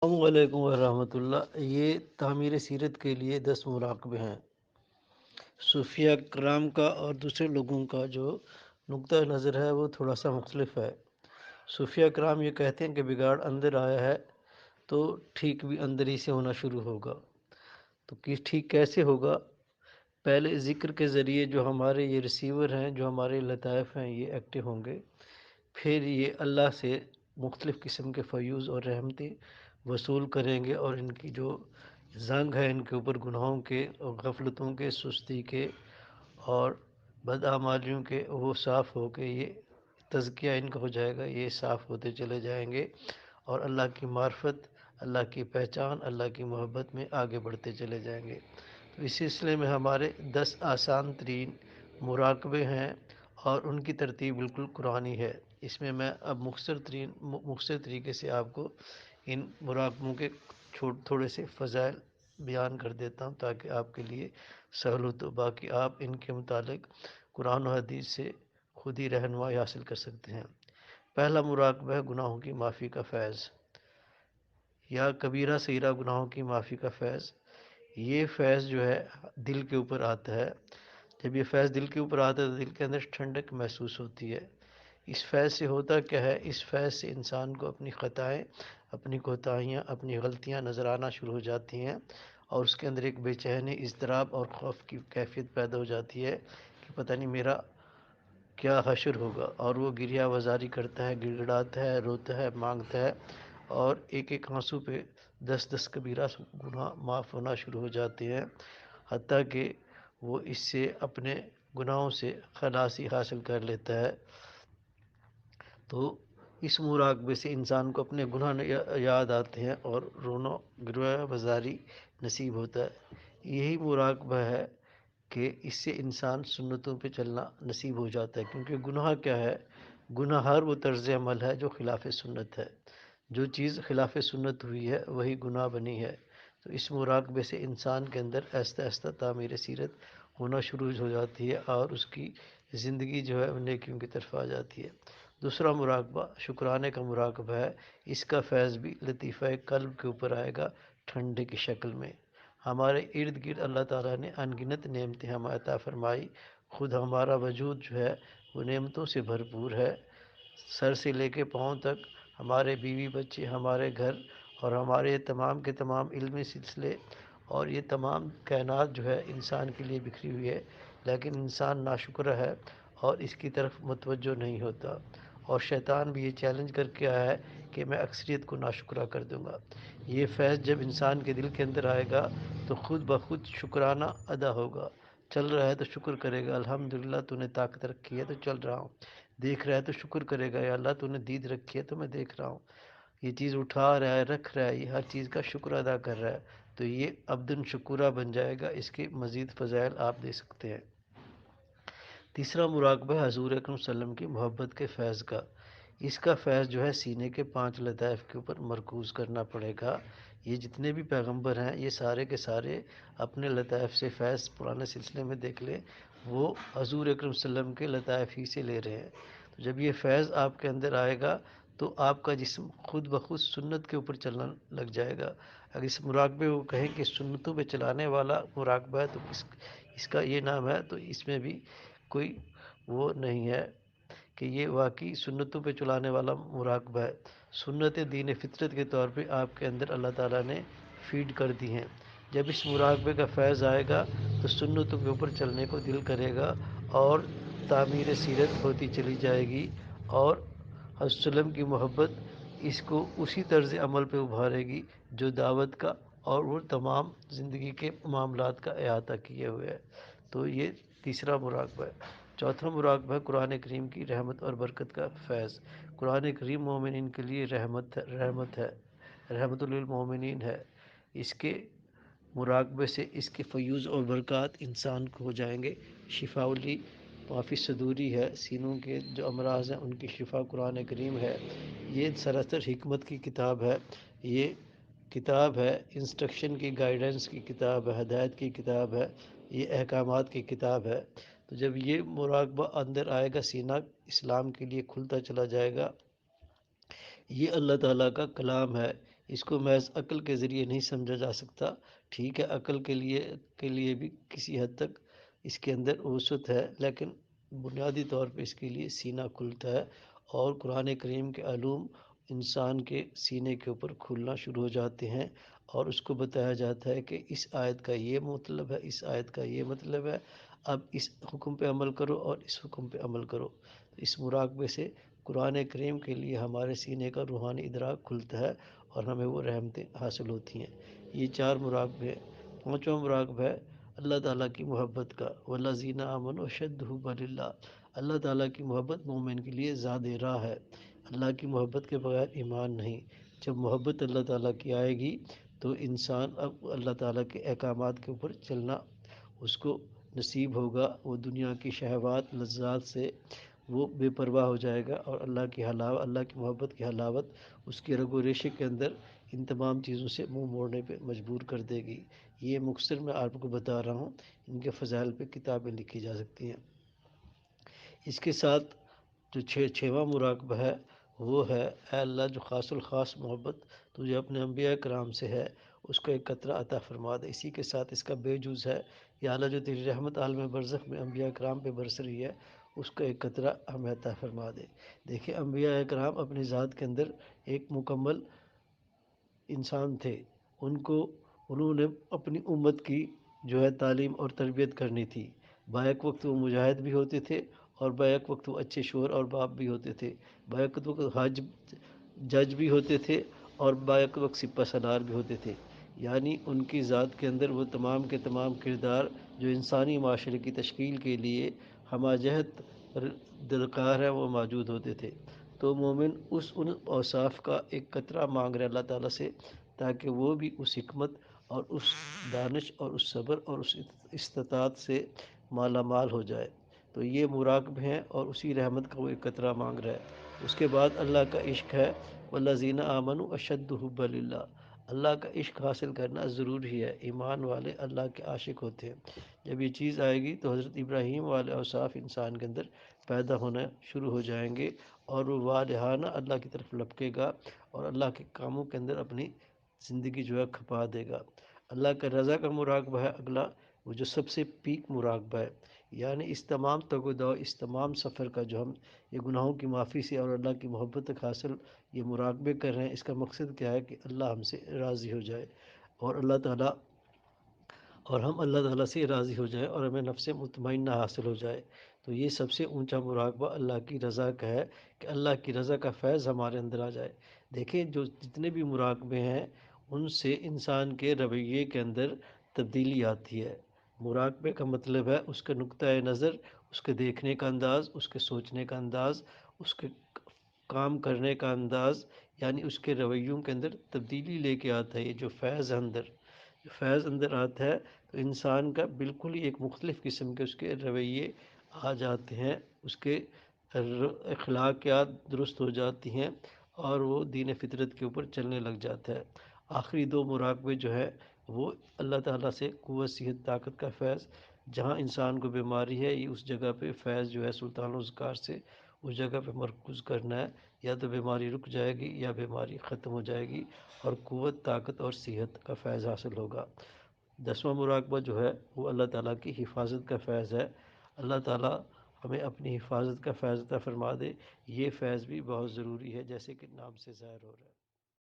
السلام علیکم ورحمۃ اللہ۔ یہ تعمیر سیرت کے لیے 10 مراقبے ہیں۔ صوفیہ کرام کا اور دوسرے لوگوں کا جو نقطہ نظر ہے وہ تھوڑا سا مختلف ہے۔ صوفیہ کرام یہ کہتے ہیں کہ بگاڑ اندر آیا ہے تو ٹھیک بھی اندر ہی سے ہونا شروع ہوگا۔ تو ٹھیک کیسے ہوگا؟ پہلے ذکر کے ذریعے جو ہمارے یہ ریسیور ہیں، جو ہمارے لطائف ہیں، یہ ایکٹیو ہوں گے۔ پھر یہ اللہ سے مختلف قسم کے فیوز اور رحمتیں وصول کریں گے، اور ان کی جو زنگ ہے ان کے اوپر گناہوں کے اور غفلتوں کے، سستی کے اور بدعمالیوں کے، وہ صاف ہو کے یہ تزکیہ ان کا ہو جائے گا، یہ صاف ہوتے چلے جائیں گے اور اللہ کی معرفت، اللہ کی پہچان، اللہ کی محبت میں آگے بڑھتے چلے جائیں گے۔ تو اس سلسلے میں ہمارے 10 آسان ترین مراقبے ہیں اور ان کی ترتیب بالکل قرآنی ہے۔ اس میں اب مختصر طریقے سے آپ کو ان مراقبوں کے تھوڑے سے فضائل بیان کر دیتا ہوں تاکہ آپ کے لیے سہل ہو، تو باقی آپ ان کے متعلق قرآن و حدیث سے خود ہی رہنمائی حاصل کر سکتے ہیں۔ پہلا مراقبہ ہے گناہوں کی معافی کا فیض، یا کبیرہ صغیرہ گناہوں کی معافی کا فیض۔ یہ فیض جو ہے دل کے اوپر آتا ہے۔ جب یہ فیض دل کے اوپر آتا ہے تو دل کے اندر ٹھنڈک محسوس ہوتی ہے۔ اس فیض سے ہوتا کیا ہے؟ اس فیض سے انسان کو اپنی خطائیں، اپنی کوتاہیاں، اپنی غلطیاں نظر آنا شروع ہو جاتی ہیں، اور اس کے اندر ایک بے چینی، اضطراب اور خوف کی کیفیت پیدا ہو جاتی ہے کہ پتہ نہیں میرا کیا حشر ہوگا، اور وہ گریہ وزاری کرتا ہے، گڑ گڑاتا ہے، روتا ہے، مانگتا ہے، اور ایک ایک آنسو پہ 10 کبیرہ گناہ معاف ہونا شروع ہو جاتے ہیں، حتیٰ کہ وہ اس سے اپنے گناہوں سے خلاصی حاصل کر لیتا ہے۔ تو اس مراقبے سے انسان کو اپنے گناہ یاد آتے ہیں اور رونا گریہ وزاری نصیب ہوتا ہے۔ یہی مراقبہ ہے کہ اس سے انسان سنتوں پہ چلنا نصیب ہو جاتا ہے، کیونکہ گناہ کیا ہے؟ گناہ ہر وہ طرز عمل ہے جو خلاف سنت ہے۔ جو چیز خلاف سنت ہوئی ہے وہی گناہ بنی ہے۔ تو اس مراقبے سے انسان کے اندر آہستہ آہستہ تعمیر سیرت ہونا شروع ہو جاتی ہے اور اس کی زندگی جو ہے نیکیوں کی طرف آ جاتی ہے۔ دوسرا مراقبہ شکرانے کا مراقبہ ہے۔ اس کا فیض بھی لطیفہ قلب کے اوپر آئے گا ٹھنڈے کی شکل میں۔ ہمارے ارد گرد اللہ تعالیٰ نے انگنت نعمتیں ہمیں عطا فرمائی، خود ہمارا وجود جو ہے وہ نعمتوں سے بھرپور ہے۔ سر سے لے کے پاؤں تک ہمارے بیوی بچے، ہمارے گھر اور ہمارے تمام کے تمام علمی سلسلے اور یہ تمام کائنات جو ہے انسان کے لیے بکھری ہوئی ہے، لیکن انسان ناشکر ہے اور اس کی طرف متوجہ نہیں ہوتا، اور شیطان بھی یہ چیلنج کر کے آیا ہے کہ میں اکثریت کو ناشکرہ کر دوں گا۔ یہ فیض جب انسان کے دل کے اندر آئے گا تو خود بخود شکرانہ ادا ہوگا۔ چل رہا ہے تو شکر کرے گا، الحمدللہ تو نے طاقت رکھی ہے تو چل رہا ہوں۔ دیکھ رہا ہے تو شکر کرے گا، یا اللہ تو نے دید رکھی ہے تو میں دیکھ رہا ہوں۔ یہ چیز اٹھا رہا ہے، رکھ رہا ہے، یہ ہر چیز کا شکر ادا کر رہا ہے، تو یہ عبدن شکورہ بن جائے گا۔ اس کے مزید فضائل آپ دے سکتے ہیں۔ تیسرا مراقبہ ہے حضور اکرم صلی اللہ علیہ وسلم کی محبت کے فیض کا۔ اس کا فیض جو ہے سینے کے 5 لطائف کے اوپر مرکوز کرنا پڑے گا۔ یہ جتنے بھی پیغمبر ہیں یہ سارے کے سارے اپنے لطائف سے فیض پرانے سلسلے میں دیکھ لیں، وہ حضور اکرم صلی اللہ علیہ وسلم کے لطائف ہی سے لے رہے ہیں۔ تو جب یہ فیض آپ کے اندر آئے گا تو آپ کا جسم خود بخود سنت کے اوپر چلنا لگ جائے گا۔ اگر اس مراقبے کو کہیں کہ سنتوں پہ چلانے والا مراقبہ ہے تو اس کا یہ نام ہے، تو اس میں بھی کوئی وہ نہیں ہے کہ یہ واقعی سنتوں پہ چلانے والا مراقبہ ہے۔ سنت دین فطرت کے طور پہ آپ کے اندر اللہ تعالیٰ نے فیڈ کر دی ہیں۔ جب اس مراقبے کا فیض آئے گا تو سنتوں کے اوپر چلنے کو دل کرے گا اور تعمیر سیرت ہوتی چلی جائے گی، اور حضرت صلی اللہ علیہ وسلم کی محبت اس کو اسی طرز عمل پہ ابھارے گی جو دعوت کا اور وہ تمام زندگی کے معاملات کا احاطہ کیے ہوئے ہے۔ تو یہ تیسرا مراقبہ ہے۔ چوتھا مراقبہ ہے قرآن کریم کی رحمت اور برکت کا فیض۔ قرآن کریم مومنین کے لیے رحمت ہے، رحمت للمومنین ہے۔ اس کے مراقبے سے اس کے فیوز اور برکات انسان کو ہو جائیں گے۔ شفاء لی معافی صدوری ہے، سینوں کے جو امراض ہیں ان کی شفا قرآن کریم ہے۔ یہ سراسر حکمت کی کتاب ہے، یہ کتاب ہے انسٹرکشن کی، گائیڈنس کی کتاب ہے، ہدایت کی کتاب ہے، یہ احکامات کی کتاب ہے۔ تو جب یہ مراقبہ اندر آئے گا سینہ اسلام کے لیے کھلتا چلا جائے گا۔ یہ اللہ تعالیٰ کا کلام ہے، اس کو محض عقل کے ذریعے نہیں سمجھا جا سکتا۔ ٹھیک ہے، عقل کے لیے بھی کسی حد تک اس کے اندر وسعت ہے، لیکن بنیادی طور پہ اس کے لیے سینہ کھلتا ہے، اور قرآن کریم کے علوم انسان کے سینے کے اوپر کھلنا شروع ہو جاتے ہیں، اور اس کو بتایا جاتا ہے کہ اس آیت کا یہ مطلب ہے، اس آیت کا یہ مطلب ہے، اب اس حکم پہ عمل کرو اور اس حکم پہ عمل کرو۔ اس مراقبے سے قرآن کریم کے لیے ہمارے سینے کا روحانی ادراک کھلتا ہے، اور ہمیں وہ رحمتیں حاصل ہوتی ہیں۔ یہ 4 مراقبے ہیں۔ 5واں مراقبہ ہے اللہ تعالیٰ کی محبت کا، والذین آمنوا اشد حبا للہ۔ اللہ تعالیٰ کی محبت مومن کے لیے زیادہ راہ ہے۔ اللہ کی محبت کے بغیر ایمان نہیں۔ جب محبت اللہ تعالیٰ کی آئے گی تو انسان اب اللہ تعالیٰ کے احکامات کے اوپر چلنا اس کو نصیب ہوگا۔ وہ دنیا کی شہوات لذات سے وہ بے پرواہ ہو جائے گا، اور اللہ کی محبت کی حلاوت اس کے رگ و ریشے کے اندر ان تمام چیزوں سے منہ موڑنے پہ مجبور کر دے گی۔ یہ مختصر میں آپ کو بتا رہا ہوں، ان کے فضائل پہ کتابیں لکھی جا سکتی ہیں۔ اس کے ساتھ جو چھواں مراقبہ ہے وہ ہے، اے اللہ جو خاص الخاص محبت تجھے اپنے انبیاء کرام سے ہے، اس کو ایک قطرہ عطا فرما دے۔ اسی کے ساتھ اس کا بے جز ہے، یا اللہ جو تیری رحمت عالم برزخ میں انبیاء کرام پہ برس رہی ہے، اس کا ایک قطرہ ہمیں عطا فرما دے۔ دیکھیں، انبیاء کرام اپنی ذات کے اندر ایک مکمل انسان تھے۔ انہوں نے اپنی امت کی جو ہے تعلیم اور تربیت کرنی تھی۔ بیک وقت وہ مجاہد بھی ہوتے تھے، اور بیک وقت وہ اچھے شوہر اور باپ بھی ہوتے تھے۔ بیک وقت جج بھی ہوتے تھے، اور بیک وقت سپہ سالار بھی ہوتے تھے۔ یعنی ان کی ذات کے اندر وہ تمام کے تمام کردار جو انسانی معاشرے کی تشکیل کے لیے ہمہ جہت درکار ہے وہ موجود ہوتے تھے۔ تو مومن ان اوصاف کا ایک قطرہ مانگ رہے اللہ تعالیٰ سے، تاکہ وہ بھی اس حکمت اور اس دانش اور اس صبر اور اس استطاعت سے مالا مال ہو جائے۔ تو یہ مراقب ہیں، اور اسی رحمت کا وہ ایک قطرہ مانگ رہا ہے۔ اس کے بعد اللہ کا عشق ہے، والذین آمنوا اشد حبا للہ۔ اللہ کا عشق حاصل کرنا ضروری ہے۔ ایمان والے اللہ کے عاشق ہوتے ہیں۔ جب یہ چیز آئے گی تو حضرت ابراہیم والے اوصاف انسان کے اندر پیدا ہونا شروع ہو جائیں گے، اور وہ والہانہ اللہ کی طرف لپکے گا، اور اللہ کے کاموں کے اندر اپنی زندگی جو ہے کھپا دے گا۔ اللہ کا رضا کا مراقبہ ہے اگلا، وہ جو سب سے پیک مراقبہ ہے۔ یعنی اس تمام تگ و دو، اس تمام سفر کا جو ہم یہ گناہوں کی معافی سے اور اللہ کی محبت تک حاصل یہ مراقبے کر رہے ہیں، اس کا مقصد کیا ہے کہ اللہ ہم سے راضی ہو جائے، اور ہم اللہ تعالیٰ سے راضی ہو جائے، اور ہمیں نفس مطمئنہ حاصل ہو جائے۔ تو یہ سب سے اونچا مراقبہ اللہ کی رضا کا ہے، کہ اللہ کی رضا کا فیض ہمارے اندر آ جائے۔ دیکھیں، جتنے بھی مراقبے ہیں ان سے انسان کے رویے کے اندر تبدیلی آتی ہے۔ مراقبے کا مطلب ہے اس کا نقطۂ نظر، اس کے دیکھنے کا انداز، اس کے سوچنے کا انداز، اس کے کام کرنے کا انداز، یعنی اس کے رویوں کے اندر تبدیلی لے کے آتا ہے۔ یہ جو فیض اندر آتا ہے تو انسان کا بالکل ہی ایک مختلف قسم کے اس کے رویے آ جاتے ہیں، اس کے اخلاقیات درست ہو جاتی ہیں، اور وہ دین فطرت کے اوپر چلنے لگ جاتا ہے۔ آخری 2 مراقبے جو ہے وہ اللہ تعالیٰ سے قوت، صحت، طاقت کا فیض۔ جہاں انسان کو بیماری ہے، یہ اس جگہ پہ فیض جو ہے سلطان الذکار سے اس جگہ پہ مرکوز کرنا ہے، یا تو بیماری رک جائے گی یا بیماری ختم ہو جائے گی، اور قوت، طاقت اور صحت کا فیض حاصل ہوگا۔ 10واں مراقبہ جو ہے وہ اللہ تعالیٰ کی حفاظت کا فیض ہے۔ اللہ تعالیٰ ہمیں اپنی حفاظت کا فیض عطا فرما دے۔ یہ فیض بھی بہت ضروری ہے، جیسے کہ نام سے ظاہر ہو رہا ہے۔